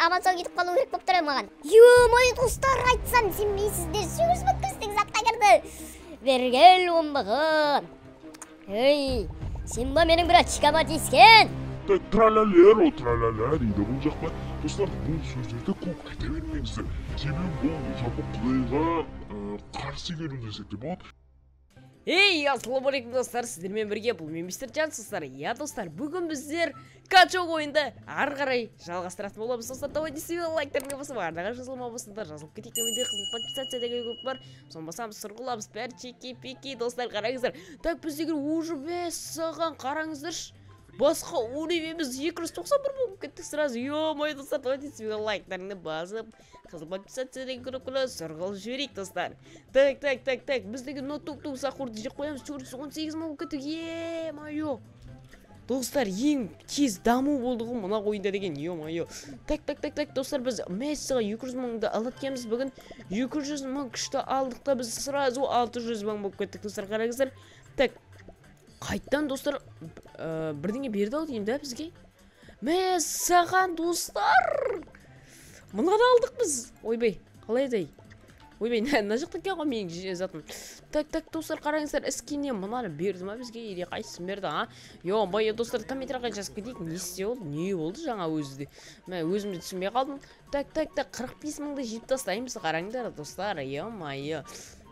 аман-сау кетіп қалу керек болып тұр маған. Ё-мой, достар, айтсам сенбейсіздер. 800 мың көстің затқа кірді. Бергел оңбаған. Ей, сен ба менің братчикама тиіскен? Тралалеро, тралала дейді. Бұл жақта достар, бұл сөздерді көп айта бермеңіздер. Себебі бұл жалпы Құдайға қарсы келу десек те болады. Ей, ассалаумағалейкум достар, сіздермен бірге бұл мен мистер Жансыздар. Я достар, бүгін біздер качок ойынды ары қарай жалғастыратын боламыз. Достар, давайте сізбен лайктарыңа басып, арнаға жазылмабысыңдар, жазылып кетейік төменде қызыл подписаться деген көп бар. Соны басамыз, сұрғыламыз, бәрі чеки-пеки, достар, қараңыздар. Так, біздегі уже 5 саған қараңыздаршы. Басқа уровеніміз 291 болып кеттік сразу. Ё-мой, достар, давайте сізбен лайктарыңа басып, қызыл подписация деген күні сұрғылып жіберейік, достар. Так, біздегі ноутбуктың сақұрды жеп қоямыз, 418 мың болып кеттік. Е-мойо. Достар, ең тез даму болды ғой мына ойында деген. Ё-мойо. Так, достар, біз Мессиға 200 мыңды алаткенбіз. Бүгін 200 мың күшті алдық та біз сразу 600 мың болып кеттік, достар, қараңыздар. Так, қайттан достар бірдеңе берді ау деймін да бізге. Саған достар, мынаны алдық біз. Ойбай, қалай дай? Ойбай, мына жақта екен ғой менің затым. Так, достар, қараңыздар, іскене мынаны берді ма бізге? Ере қайсысын берді, а? Ё-мой, достар, комментарияға жазып кетейік. Не істе болды? Не болды жаңа өзіде? Мен өзімді түсінбей қалдым. Так, 45 мыңды жеп тастаймыз, қараңдар, достар. Ё-мой.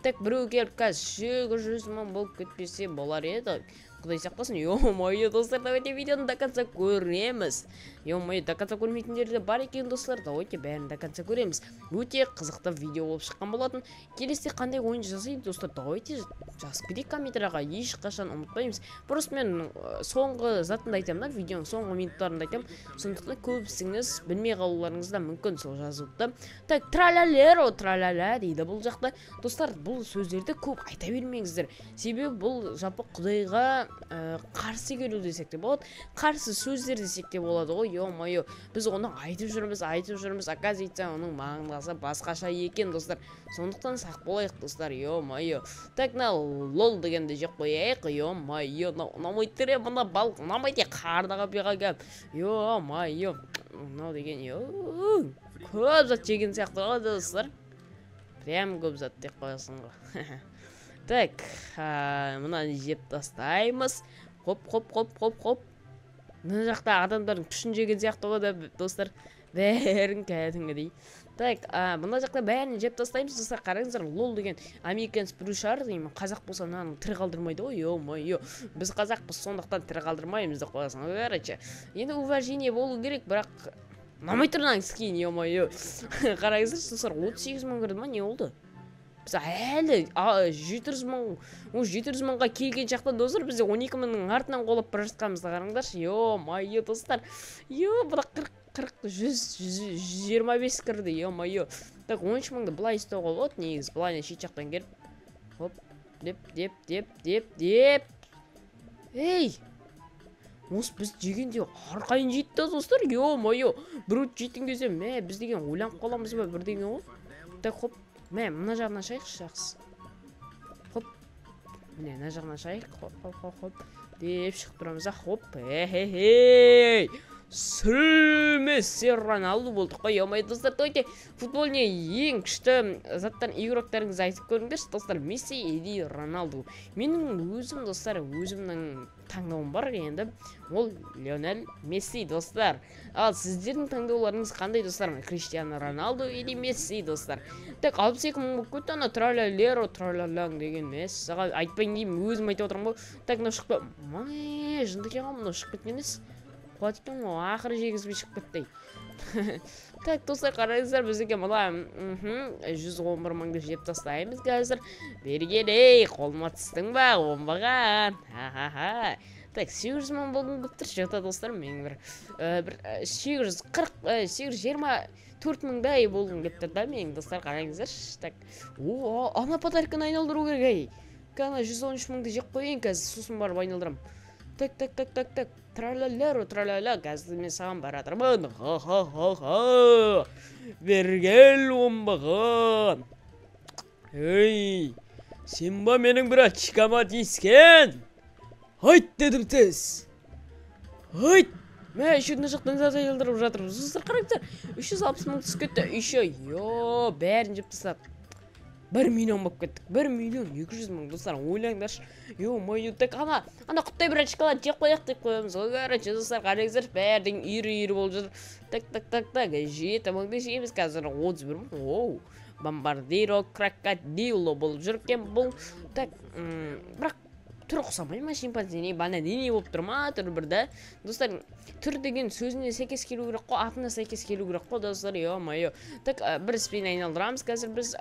Так, біреу келіп қазір 800 мың болып кетпесе болар еді. Құдай сақтасын. Ё-мой, достар, давайте видеоны до конца көреміз. Ё-мой, до конца көрмейтіндерді бар екен, достар. Давайте бәрін до конца көреміз. Өте қызықты видео болып шыққан болатын. Келесте қандай ойын жасайды, достар, давайте жазып кетейік комментарияға. Ешқашан ұмытпаймыз. Просто мен соңғы затында айтамын да, видеоның соңғы минуттарында айтамын. Сондықтан көбісіңіз білмей қалуларыңыз да мүмкін сол жазылыпты. Так, тралалеро, тралала дейді бұл жақта. Достар, бұл сөздерді көп айта бермеңіздер. Себебі бұл жалпы Құдайға қарсы келу десек те болады. Қарсы сөздер десек те болады ғой. Ё-мойо, біз оны айтып жүрміз. Оказывается, оның мағынасы басқаша екен, достар. Сондықтан сақ болайық, достар. Ё-мойо. Так, лол дегенде жеп қояйық. Ё-мойо, ұнамайды тіре, мұна балық ұнамайды, қардаға беға кәп. Ё-мойо. Мынау деген, көп зат жеген сияқты ғой, достар. Прям көп зат деп қоясың ғой. Так, мұнаны жеп тастаймыз. Хоп. Мына жақта адамдардың күшін жеген сияқты ғой, достар. Бәрін кәдімгідей. Так, мына жақта бәрін жеп тастаймыз, достар. Қараңыздар, лол деген американец біреу шығар деймін. Қазақ болса мынаны тірі қалдырмайды ғой. Ё-мойо. Біз қазақпыз, сондықтан тірі қалдырмаймыз деп қоясың. Короче, енді уважение болу керек, бірақ намай тұрнан скин, ё-мойо. Қараңыздар, достар, 38 мың кірді ма, не болды? Біз әлі 700 мыңға келген шақта, достар, бізде 12 мыңның артынан қолап бір жатқанымызды қараңдаршы. Ё-мойо, достар. Бірақ 125 кірді, ё-мойо. Так, 13 мыңды бұлай істеуге болады, негіз. Бұлайна шет жақтан келіп. Хоп, деп. Ей! Осы біз жегенде арқайын жетті, достар. Ё-мойо. Біреу жеттің кезде, біз деген ойланып қаламыз ба бірдеңе ғой. Так, хоп. Мына жағынан шайықшы, жақсы. Хоп. Мына жағынан шайық. Хоп. Деп шығып тұрамыз, хоп. Хей. Сәлеметсіз, Роналду болдық қой. Ё-мой, достар, давайте футболне ең күшті заттан игроктарыңызды айтып көріңдерші, достар. Месси или Роналду. Менің өзім, достар, өзімнің таңдауым бар енді. Ол Лионель Месси, достар. Ал сіздердің таңдауларыңыз қандай, достар? Криштиану Роналду или Месси, достар? Так, 62 мың болып кетті, ана тралалеро, тралалаң деген Месси. Саған айтпайын деймін, өзім айтып отырмын ғой. Так, мынау шығып кетті. Жынды екен ғой, мынау шығып кеткен емес. Қуатыптың ақыры жегізбей шығып кетті. Так, достар, қараңыздар, біздегі мұла 111 мыңды жеп тастаймыз, қазір. Бергелей, қолыма түстің ба, оңбаған. Так, 800 мың болғын көптір жоқта, достар, мен бір 824 мыңдай болғын көптір да, мен, достар, қараңыздар. Так, ана подарканы айналдыру керек, ай. Кәна 113 мыңды жеп қойын, қазір сусын барып айналдырам. Так, тралалеро, тралала, қазір мен саған баратырмын. Ха-ха-ха-ха. Бергел оңбаған. Ей, сен ба менің братчикама тиіскен? Айт дедім тез. Айт. мә еще мына жақтан жайлдырып жатырмыз достар, қараңыздар, 360 мың түсіп кетті. Еще бәрін жеп тастадық. 1 миллион болып кеттік. 1 миллион 200 мың достар, ойлаңдаршы. Ё-моё, так ана құттай бір шоколад жеп қояқ деп қоямыз. Короче, достар, қараңыздар, бәрдің үйрі болып жатыр. Так, 7 мыңды жейміз қазір 31 мың. Оу, бомбардиро, крокодило болып жүрген бұл. Так, бірақ түр ұқсамай ма, шимпанзе бананини болып тұр ма, түр бірді. Достар, түр деген сөзіне сәйкес келу керек қой, атына сәйкес келу керек қой, достар, ё-моё. Так, бір іспен айналдырамыз қазір біз,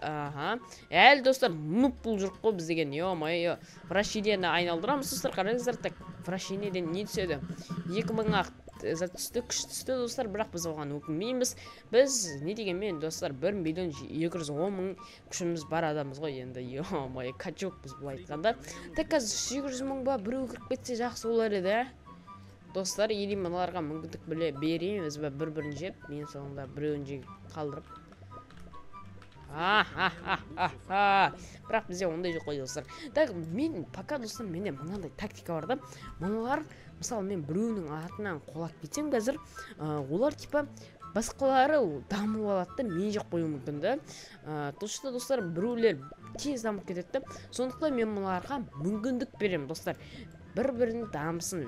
әлі достар, нұп бұл жүріп қой біз деген, ё-моё. Вращениені айналдырамыз, достар, қараңыздар, так, вращениеден не түседі? 2000-ға түсті, күш түсті, достар, бірақ біз оған өкінбейміз. Біз, не дегенмен, достар, 1 миллион 210 мың күшіміз бар адамыз ғой, енді, ё-моё, качок біз бұл айтқанда. Так, қазір 800 мың ба, біреу кіріп кетсе жақсы олар еді. Достар, елей мыналарға мүмкіндік береміз ба, бір-бірін жеп, мен соңында біреуін жеп қалдырып. Бірақ бізде ондай жоқ қой, достар. Так, мен, пока, достар, менде мынандай тактика бар да, мыналар, мысалы, мен біреуінің атынан қолап кетсем қазір, олар, типа, басқалары дамып алады, мен жақ қою мүмкін да. Точно, достар, біреулер тез дамып кетеді. Сондықтан мен мыналарға мүмкіндік беремін, достар. Бір-бірін дамысын.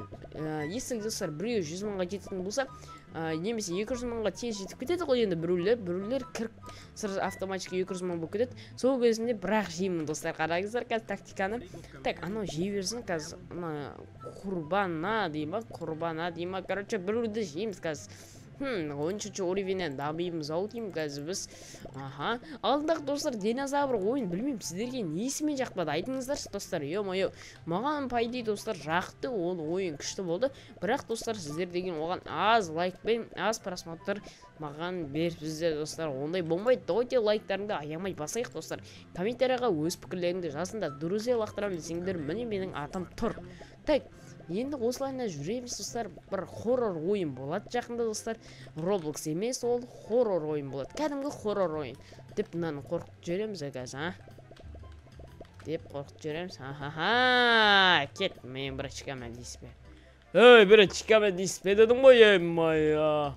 Если, достар, біреу 100 мыңға жететін болса, немесе 200 мыңға тез жетіп кетеді ғой, енді біреулер кіріп сразу автоматически 200 мың болып кетеді. Сол кезінде бірақ жеймін, достар, қараңыздар, қазір тактиканы. Так, анау жей берсін, қазір құрбана дейма, короче, біреуді жейміз қазір. 13-ші уровеннен дамимыз ау деймін қазір біз. Алдындағы, достар, динозавр ойын білмеймін, сіздерге несімен жақпады, айтыңыздаршы, достар, ё-моё. Маған пайдей, достар, жақты, ол ойын күшті болды. Бірақ, достар, сіздер деген оған аз лайкпен, аз просмотр маған беріпсіздер, достар. Ондай болмайды, дойте лайктарыңды аямай басайық, достар. Комментарияға өз пікірлеріңді жазыңдар, друзья лақтырам десеңдер, міне менің атым тұр. Так, енді осылайына жүреміз, достар. Бір хоррор ойын болады жақында, достар. Roblox емес, ол хоррор ойын болады. Кәдімгі хоррор ойын. Деп мынаны қорқып жүреміз, қазір, деп қорқып жүреміз. Кет, мен бір чикамен дейсіз бе. Бір чикамен дейсіз бе дедім ғой, ё-моё.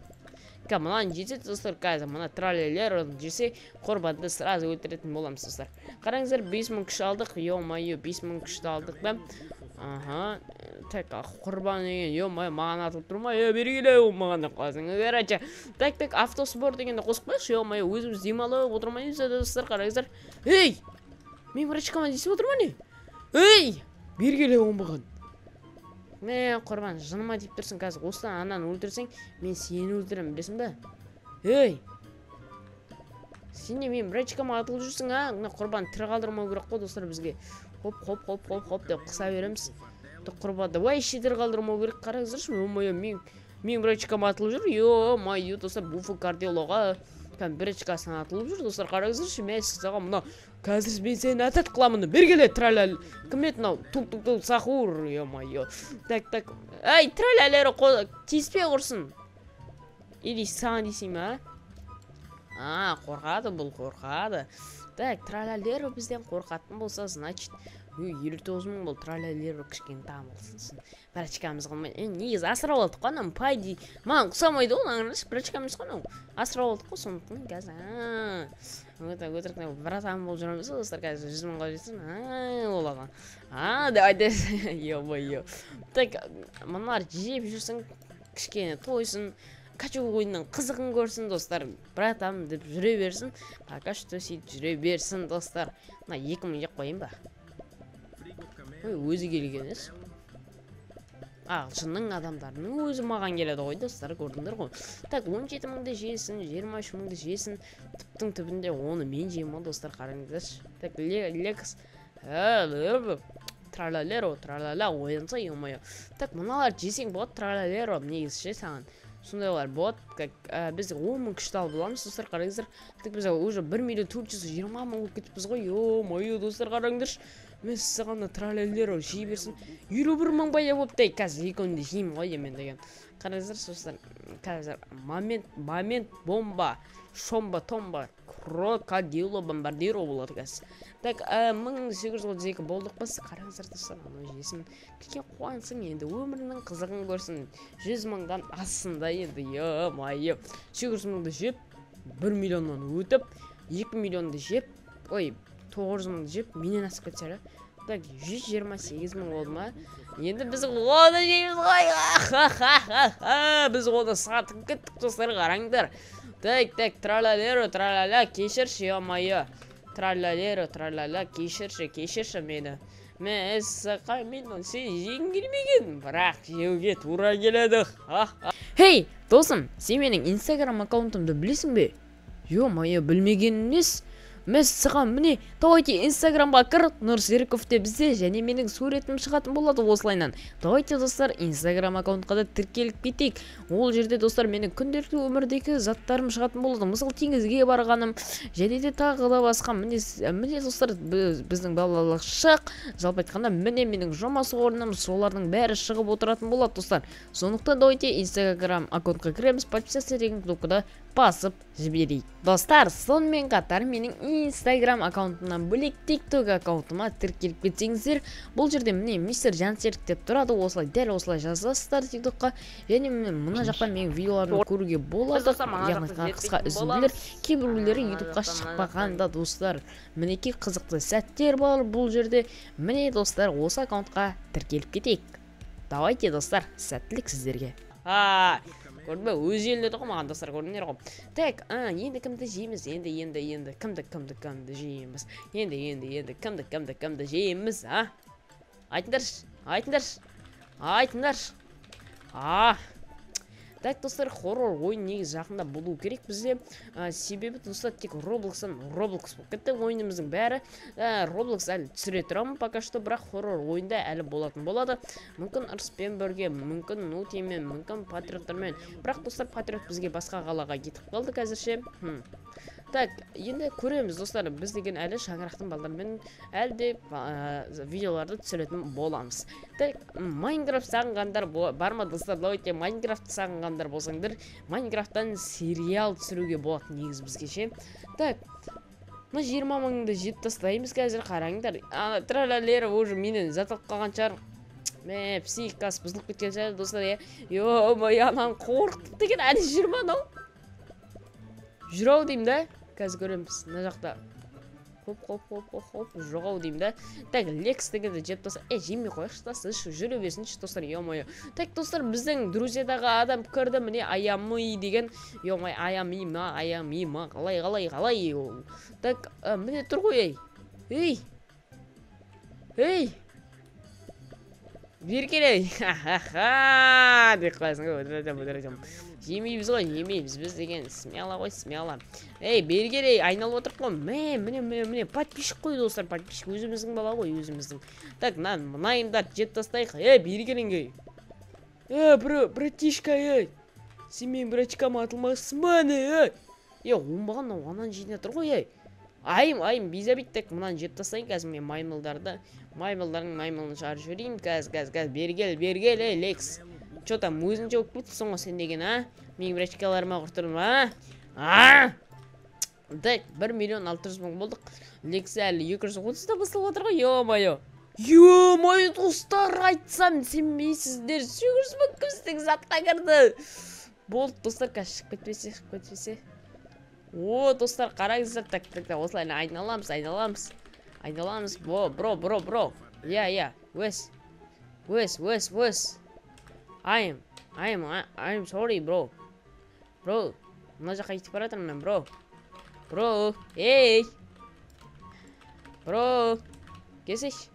Мынаны жесе, достар, қазір мына троллейлер жесе, қорбанды сразу өлтіретін боламыз, достар. Қараңыздар, 5000 күш алдық, ё-моё, 5000 күшті алдық да. Так, құрбан деген, ё-моё, маған атылып тұрма, бергеле, маған деп қаласың, короче. Так, автоспор дегенде қосып қойшы, ё-моё, өзіміз демалып отырмаймыз, достар, қараңыздар. Ей, мен врачкама дейсіп отырма не? Ей, бергеле оңбаған. Мен құрбан, жыныма деп тұрсың, қазір осыдан ананы өлтірсең, мен сені өлтірем, білесің бе? Ей, сен не мен врачкама атылып жүрсің, құрбан, тірі қалдырмау керек қой, достар, бізге. Хоп деп қыса береміз. Құрбанды вообще тірі қалдырмау керек, қараңыздаршы, ё-моё, мен врачкама атылып жүр, ё-моё, достар, буфы кардиологға врачкасына атылып жүр, достар, қараңыздаршы, мен сізаға мұна қазір мен сені атат қыламын, бергеле, тралал, кімет мынау, тук-тук-тук, сахур, ё-моё. Так, ай, тралалері тиіспе құрсын. Или саған дейсің ма? Қорқады, бұл қорқады. Так, тралалері бізден қорқатын болса, значит, 59 мың бұл тралалері кішкен тамылсын. Врачкамыз қылмай, негіз асырап алдық қой, анам пайди. Маған құсамайды ол, аңыраш, врачкамыз қой, асырап алдық қой, сондықтың қазір. Өтірікне, братан болып жүреміз, достар, қазір 100 мыңға жетсін. Олаған. Давайте, ё-моё. Так, мұнар жеп жүрсің, кішкене тойсын. Качу ойынның қызығын көрсін, достар. Братам деп жүре берсін. Пока что сөйтіп жүре берсін, достар. 2000 жеп қойын ба? Өзі келген ес. Ағылшынның адамдарының өзі маған келеді ғой, достар, көрдіңдер ғой. Так, 17 мыңды жейсін, 23 мыңды жейсін. Түптің түбінде оны мен жеймін, достар, қараңыздаршы. Так, лекс. Тралалеро, ойынса, ё-моё. Так, мыналар жесең болады, тралалеро, негіз ше саған. Сондайлар болады, біз 10 мың күшті алып боламыз, достар, қараңыздар. Так, біз уже 1 миллион 420 мың кетіппіз ғой, ё-моё, достар, қараңыздаршы. мен саған троллейлер жей берсін 51 мың бая болыпты қазір 2 күнде жеймін ғой мен деген. Қараңыздар достар, қазір момент бомба шомба томба крокодило бомбардиро болады қазір. Так 1832 болдық біз. Қараңыздар достар, мына жесін кішкене қуансың енді, өмірінің қызығын көрсін. 100 мыңдан ассында енді, майы 800 мыңды жеп 1 миллионнан өтіп 2 миллионды жеп, 900 мыңды жеп менен асып кетсе. Так 128 мың болды ма? Енді біз оны жейміз ғой. Біз оны сатып кеттік достар, қараңдар. Так, тралалеро, кешірші, ё-майы. Тралалеро, кешірші мені. Мен сен жегің келмеген, бірақ жеуге тура келеді. Хей, досым, сен менің инстаграм аккаунтымды білесің бе? Ё-майы, білмеген емес. Мен саған міне, давайте инстаграмға кір, Нұрсеріков те бізде, және менің суретім шығатын болады осылайнан. Давайте достар, инстаграм аккаунтқа да тіркеліп кетейік. Ол жерде достар, менің күнделікті өмірдегі заттарым шығатын болады. Мысал теңізге барғаным, және де тағы да басқа. Міне достар, біздің балалық шақ, жалпы айтқанда, міне менің жұмыс орным, солардың бәрі шығып отыратын болады достар. Сондықтан давайте инстаграм аккаунтқа кіреміз, подписаться деген кнопкада басып жіберейік. Достар, сонымен қатар менің инстаграм аккаунтымнан бөлек тикток аккаунтыма тіркеліп кетсеңіздер, бұл жерде міне мистер Жансерік деп тұрады, осылай дәл осылай жазасыздар тиктокқа, және мына жақтан менің видеоларымды көруге болады. Яғни қысқа үзінділер, кейбіреулері ютубқа шықпағанда достар, мінекей қызықты сәттер бар бұл жерде. Міне достар, осы аккаунтқа тіркеліп кетейік. Давайте достар, сәттілік сіздерге. Көрді бе, өз елінде тұғы маған достар, көрдіңдер ғой. Так, енді кімді жейміз? Енді кімді жейміз? Енді кімді жейміз, айтыңдаршы. Так, достар, хоррор ойын негізі жақында болу керек бізде. Себебі достар, тек Roblox болып кетті ойынымыздың бәрі. Roblox әлі түсіре тұрамын пока что, бірақ хоррор ойында әлі болатын болады. Мүмкін Ырыспен бірге, мүмкін Нутимен, мүмкін Патриоттармен. Бірақ достар, Патриот бізге басқа қалаға кетіп қалды қазірше. Так, енді көреміз достар, біз деген әлі шаңырақтың балдармен әлде видеоларды түсіретін боламыз. Так, Майнкрафт сағынғандар бар ма достар? Давайте Майнкрафт сағынғандар болсаңдар, Майнкрафттан сериал түсіруге болады негіз бізге ше. Так, 20 мыңды жеп тастаймыз қазір, қараңдар. Тралалері уже менен затылып қалған шығар. Психикасы бұзылып кеткен шығар достар. Ё-май, анан қорқытып деген әлі 20 ау. Жүрау деймін да, қазір көреміз, мына жақта. Хоп, жоғау деймін да. Так, Лекс дегенде жеп тастар. Жемей қойықшы тастар, жүре берсінші достар, ё-май. Так, достар, біздің друзиядағы адам көрді, міне аямы деген. Ё-май, аямы ма, қалай. Так, міне тұр ғой, ей. Беркелей. Деп қойсың ғой, өтірдім. Жемейміз ғой, біз деген смело ғой, смело. Бергелей, айналып отырып қой. Міне, подписчик қой достар, подписчик өзіміздің бала ғой, өзіміздің. Так, мұнайымдар жеп тастайық. Бергелеңге. Братишка, сен мен братишкама атылмақсың ба, оңбаған анан жейіне тұр ғой, Айым, бейзабит, так, мұнан жеп тастайын қазір мен маймылдардың маймылын шығарып жіберейін. Газ, бергел, Лекс. Чо там, өзінше өк бұттысың ғой сен деген, Мен брачкаларыма құртырым, Так, 1 миллион 600 мың болдық. Лекс әлі 230-да басылып отыр ғой, ё-майо. Ё-майо, достар, айтсам, сенбейсіздер, 800 мың күмістің затқа кірді. Болды, достар, қазір шығып кетпесе. Достар, қараңыздар, так, осылай айналамыз. Бро. Wes. I'm sorry, bro. Мына жаққа кетіп баратырмын мен, бро. Ей. Бро. Кесіш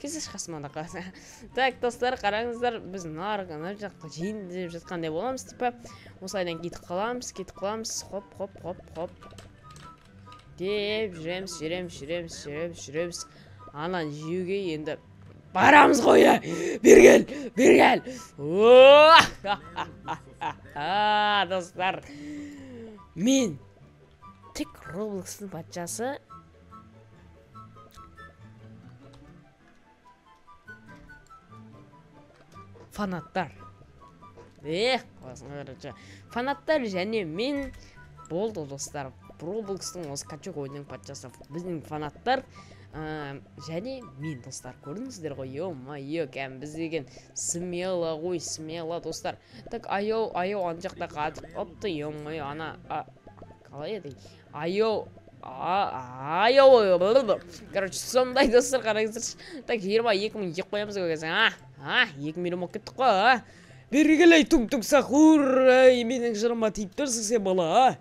қасыманда қасы. Так, достар, қараңыздар, біз нар жақта жейін деп жатқандай боламыз, типа. Осылайдан кетіп қаламыз. Хоп. Деп жүреміз. Анан жеуге енді барамыз ғой, бергел. Достар, мен тек Роблокстың патшасы фанаттар. Короче, фанаттар және мен болды достар. Roblox'тың осы качок ойынын патшасы біздің фанаттар және мен достар. Көрдіңіздер ғой, ё-майо, кәм біз деген смело ғой, смело достар. Так, аяу ана жақта қатып қапты, ё-майо, ана қалай еді? Аяу, короче, сондай достар, қараңыздаршы. Так, 22 мың жеп қоямыз ғой қазір. 2 миллион болып кеттік қой, бергілей тұң-тұң сақур, менің жырыма тиіп тұрсың сен бала,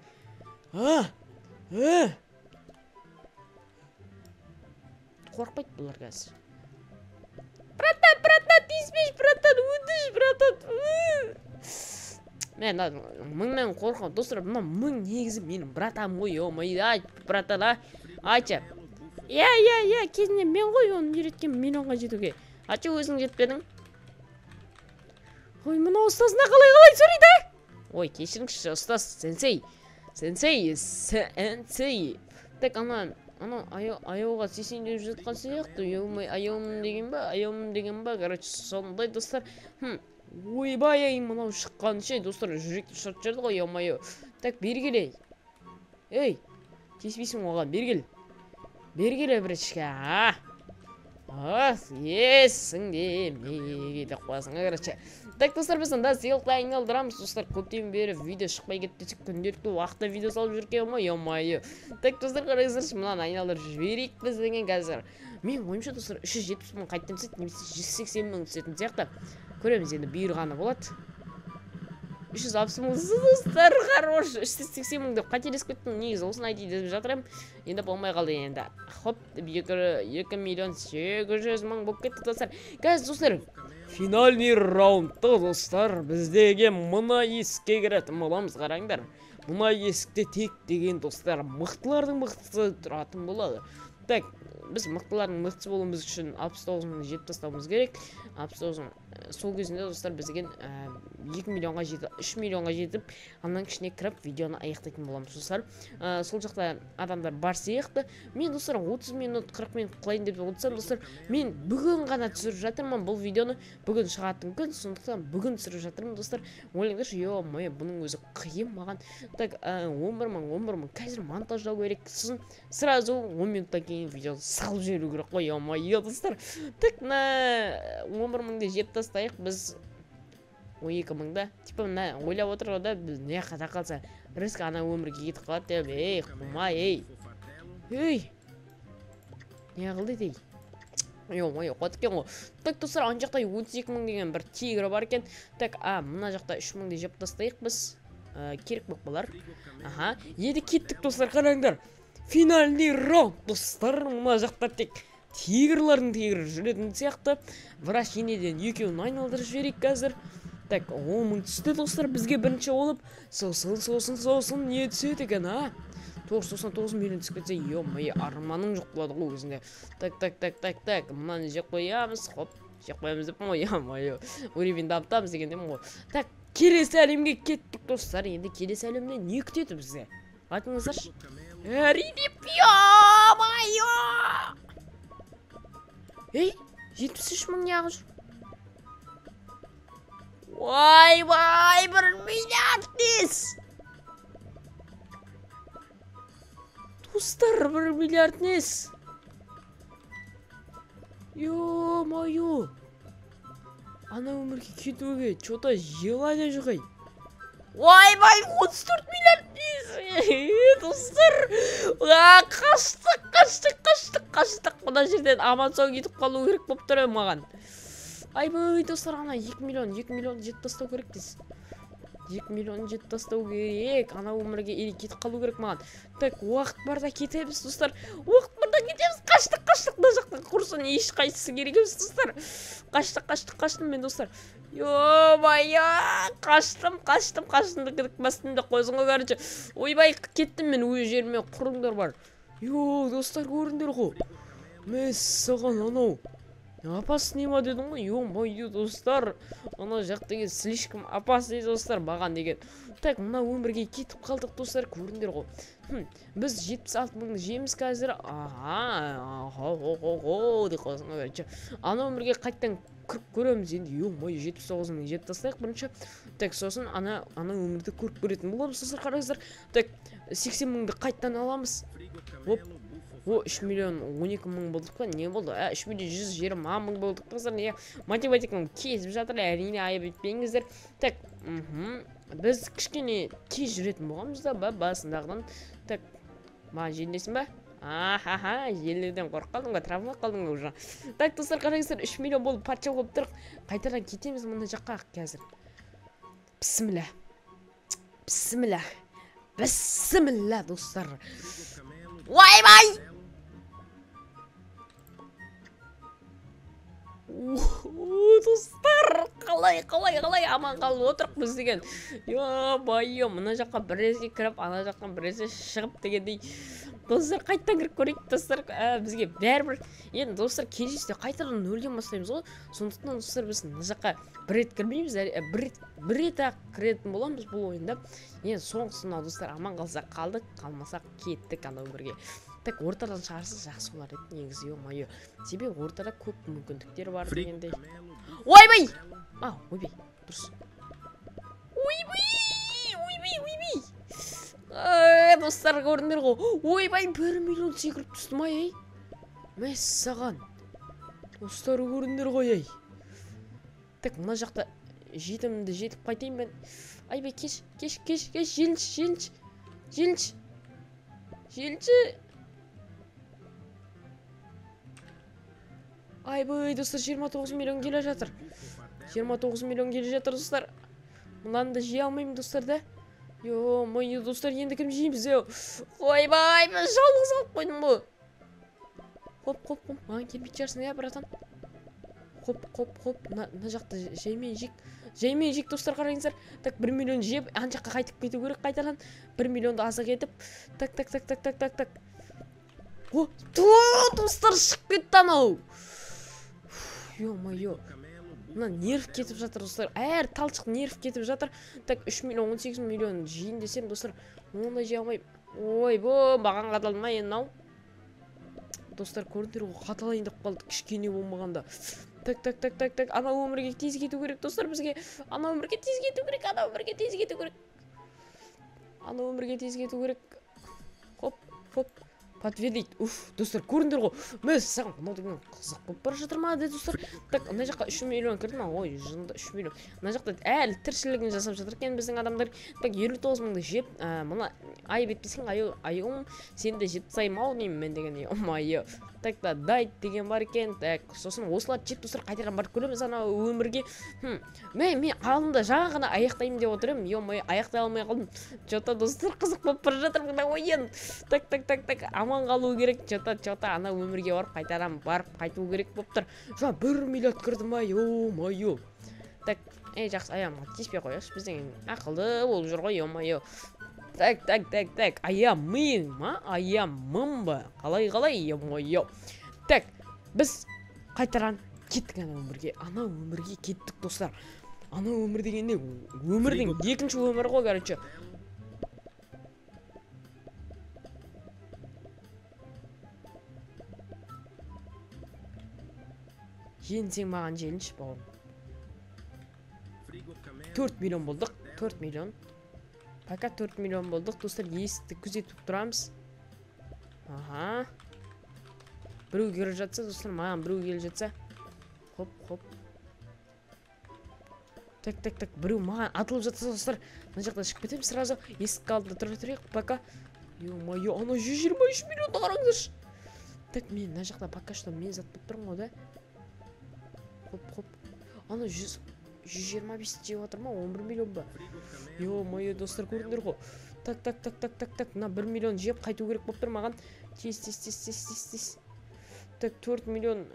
қорқпайды бұлар қазір. Братан, тиіспеш, братан, өтіш, братан. Мен мыңнан қорқам, достар, мына мың негізі менің братам ғой, ай, братан, айтшы. Иә, кезінде мен ғой оны үйреткен миллионға жетуге. Айтшы, өзің жетпедің? Ой, мына ұстазына қалай сөйлейді? Ой, кешіріңізші, ұстаз, сенсей. Так, ана аяуға сесен деп жатқан сияқты, аяумын деген ба, короче, сондай достар. Ойбай, мынау шыққан ше, достар, жүректі шырт жерді ғой, ё-майо. Так, бергелей. Ей, теспейсің оған, бергелей бірішке, есің де мегейді қоясың, короче. Так, достар, біз анда сыйлықты айналдырамыз, достар, көптен бері видео шықпай кетті, күнделікті уақытта видео салып жүрген ма, ё-майо. Так, достар, қараңыздаршы, мынаны айналдырып жіберейік біз деген қазір. Мен ойымша, достар, 370 мың қайттан түседі, немесе 180 мың түсетін сияқты. Көреміз енді бұйырғаны болады. 360 мың достар, хорош, 380 мың деп қателесіп кеттім, негізі осыны айтып деп жатырым. Енді болмай қалды енді. Хоп, 2 миллион 800 мың болып кетті, достар. Қазір, достар, финальный раундта, достар, біздегі мына есікке кіретін боламыз, қараңдар. Мына есікте тек деген, достар, мықтылардың мықтысы тұратын болады. Так, біз мықтылардың мықтысы болуымыз үшін 69 мың жеп тастауымыз керек. 69 мың. Сол кезінде, достар, біздеген 2 миллионға жетіп, 3 миллионға жетіп, аннан кішіне кіріп, видеоны аяқтайтын боламыз, достар. Сол жақта адамдар бар сияқты. Мен, достар, 30 минут, 40 минут қылайын деп отырсам, достар, мен бүгін ғана түсіріп жатырмын бұл видеоны. Бүгін шығатын күн, сондықтан бүгін түсіріп жатырмын, достар. Ойлаңдаршы, ё-майо, бұның өзі қиын маған. Так, 11 мың, қазір монтаждау керек. Сосын сразу 10 минуттан кейін видеоны салып жіберу керек қой, ё-майо, достар. Так, 11 мыңды жеп тастайық, біз 12 мыңда, типа, ойлап отырып да, біз не қата қалса, риск ана өмірге кетіп қалады деп, құмай, не қылды дей? Ё-майо, қотыкен ғой. Так, достар, ана жақта 32 мың деген бір тигр бар екен. Так, мына жақта 3 мыңды жеп тастайық біз. Керек болып болар. Енді кеттік, достар, қараңдар. Финальный раунд, достар, мына жақта тек тигрлардың жүретін сияқты. Врач енеден екеуін айналдырып жіберейік қазір. Так, 10 мың түсті, достар, бізге бірінші олып. Сосын, не түседі екен, 999 миллион түсіп кетсе, ё-майо, арманың жоқ болады ғой өзінде. Так, мынаны жеп қоямыз, хоп, жеп қоямыз деп ма, ё-майо, уровень дамытамыз дегенде ма ғой. Так, келесі әлемге кеттік, достар, енді келесі әлемде не күтеді бізге? Айтыңыздаршы. Әрине, ё-майо! 73 мың неғып жүр? Вай, 1 миллиард нес! Достар, 1 миллиард нес! Ё-майо! Ана өмірге кетуге, чота желание жүғай. Вай, 34 миллиард нес! Достар! Қаштық! Бұна жерден аман соң кетіп қалу керек болып тұр маған. Айбай, достар, ана 2 миллион жет тастау керек дейсіз. 2 миллион жет тастау керек. Ана өмірге кетіп қалу керек маған. Так, уақыт барда кетеміз, достар. Қаштық. Мына жақтан құрсын еш қайсысы керек емес, достар. Қаштым мен, достар. Ё-майо, қаштым. Бастымда қойсын ғой, көрінше. Ойбай, кеттім мен өз жеріме, құрыңдар бар. Йо, достар, көріңдер ғой. Мен саған анау опасный ма дедің ғой, ё-майо, достар. Ана жақтағы слишком опасный, достар, маған деген. Так, мына өмірге кетіп қалдық, достар, көріңдер ғой. Біз 76 мың жеміз қазір. Ана өмірге қайттан көріп көреміз енді. Ё-мое, 79-ның жеп тастайық бірінші. Так, сосын ана өмірді көріп көретін боламыз достар, қараңыздар. Так, 80 мыңды қайттан аламыз. Оп. О, 3 миллион 12 мың болдық па? Не болды? 3 миллион 120 мың болдық достар. Не математиканың кезіп жатыр, әрине айып етпеңіздер. Так, біз кішкене тез жүретін болғанбыз да басындағыдан. Так, маған желдесін ба? Ахаха, желдерден қорқып қалдың ба? Травма қалдың ба уже? Так, достар, қараңыздар, 3 миллион болып патша болып тұрық. Қайтадан кетеміз мұнда жаққа қазір. Бісміллә. Бісміллә. Бісміллә, достар. Вай-вай! Достар, қалай аман қалып отырық біз деген. Ё-байо, мына жаққа біресе кіріп, ана жақтан біресе шығып дегендей. Достар, қайттан кіріп көрейік, достар, бізге бәрібір. Енді достар, кенжесте қайтадан нөлден бастаймыз ғой. Сондықтан достар, біз мына жаққа бір рет кірмейміз, бір рет ақ кіретін боламыз бұл ойында. Енді соңғысына достар, аман қалсақ қалдық, қалмасақ кеттік ана өмірге. Так, ортадан шығарса жақсы болар еді негізі. Ё-мое, себебі ортада көп мүмкіндіктер бар дегендей. Ойбай! Ойбай, дұрыс. Ойбай! Достар, көрдіңдер ғой. Ойбай, 1 миллион секіріп түстім ай. Мәссаған. Достар, көрдіңдер ғой ай. Так, мына жақта жетімді жетіп қайтайын мен. Айбай, кеш, желінші. Айбай, достар, 29 миллион келе жатыр. 29 миллион келе жатыр, достар. Мұнан да жей алмаймын, достар да. Ё-мое, достар, енді кім жейміз? Ойбай, мен жалғыз алып қойдым бұл. Хоп. Маған келмейді жарсын, братан. Хоп. Мына жақта жеймен жек, достар, қараңыздар. Так, 1 миллион жеп, ан жаққа қайтып кету керек қайтадан. 1 миллионды азық етіп. Так. О, достар, шығып кетті анау. Ё-мое. Мына нерв кетіп жатыр, достар. Әр талшық нерв кетіп жатыр. Так, 3 миллион 18 миллион жейін десем, достар, ондай жей алмай. Ой, маған қаталмай енау. Достар, көрдіңдер ғой, қаталайын деп қалды, кішкене болмағанда. Так, ана өмірге тез кету керек, достар, бізге. Ана өмірге тез кету керек. Хоп. Подтвердить. Достар, көрдіңдер ғой. Мәз, саған мынау қызық болып бара жатыр ма, деді, достар. Так, ана жаққа 3 миллион кірді ма? Ой, жынында 3 миллион. Ана жақта әлі тіршілігін жасап жатыр екен біздің адамдар. Так, 59 мыңды жеп, мұна айып етпесең, айуым, сені де жеп тастаймын-ау деймін мен деген. Ой, так, дайт деген бар екен. Так, сосын осыларды жеп, достар, қайтадан барып көреміз ана өмірге. Мен алдында жаңа ғана аяқтаймын деп отырмын. Ё-мое, аяқтай алмай қалдым. Жота, достар, қызық болып бара жатыр мына ойын. Так, аман қалу керек. Жота, ана өмірге барып қайту керек болып тұр. Жаңа 1 миллиард кірді ма? Ё-мое. Так, жақсы, аяғыма тиіспей қояш, біздің ақылды болып жүр ғой, ё-мое. Так, аямым ба? Қалай, ё-мое. Так, біз қайтаран кеттік ана өмірге кеттік, достар. Ана өмір дегенде өмірдің екінші өмірі ғой, короче. Сен маған желінші бауырым. 4 миллион болдық, 4 миллион. Пока 4 миллион болдық, достар, есікті күзетіп тұрамыз. Біреу келе жатса, достар, маған біреу келе жатса. Хоп. Так, біреу маған атылып жатса, достар, мына жақта шығып кетемін сразу. Есік алдында тұрайық, пока. Ё-мое, ана 123 миллионды қараңыздаршы. Так, мен мына жақта пока что мен зат болып тұрмын ғой да. Хоп. Ана 125 жеп отыр ма? 11 миллион ба? Ё-мое, достар, көрдіңдер ғой. Так, мына 1 миллион жеп қайту керек болып тұр маған. Тез. Так, 4 миллион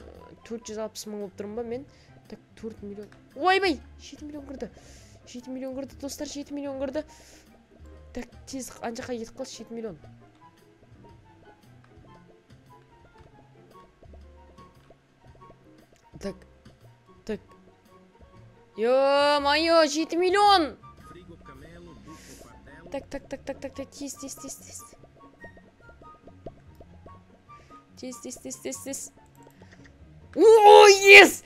460 мың болып тұрмын ба мен? Так, 4 миллион. Ойбай, 7 миллион кірді. 7 миллион кірді, достар, 7 миллион кірді. Так, тез анжаққа кетіп қалды 7 миллион. Так. Ё-мое, 7 миллион! Так, тез. Тез. Ой, ес!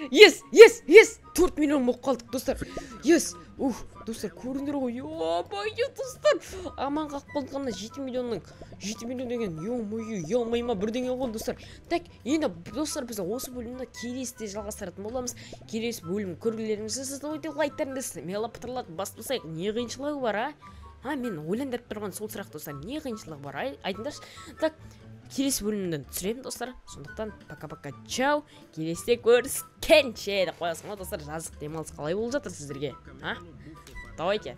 4 миллион болып қалдық, достар. Ес! Достар, көріңдер ғой. Ё-моё, достар. Аман қалып қалдық ана 7 миллион деген. Ё-моё, ма бірдеңе ғой, достар. Так, енді достар, біз осы бөлімді келесіде жалғастыратын боламыз. Келесі бөлім көргілеріңізді сізді өте лайктарыңызды мелопатырларды бастасайық. Не қиыншылығы бар, мен ойландырып тұрған сол сұрақ, достар. Не қиыншылығы бар, айтыңдаршы. Так, келесі бөлімден түсіремін, достар. Сондықтан пока-пока, чау. Келесіде көріскенше деп қоясың ғой, достар. Жазық демалыс қалай болып жатыр сіздерге? Давайте.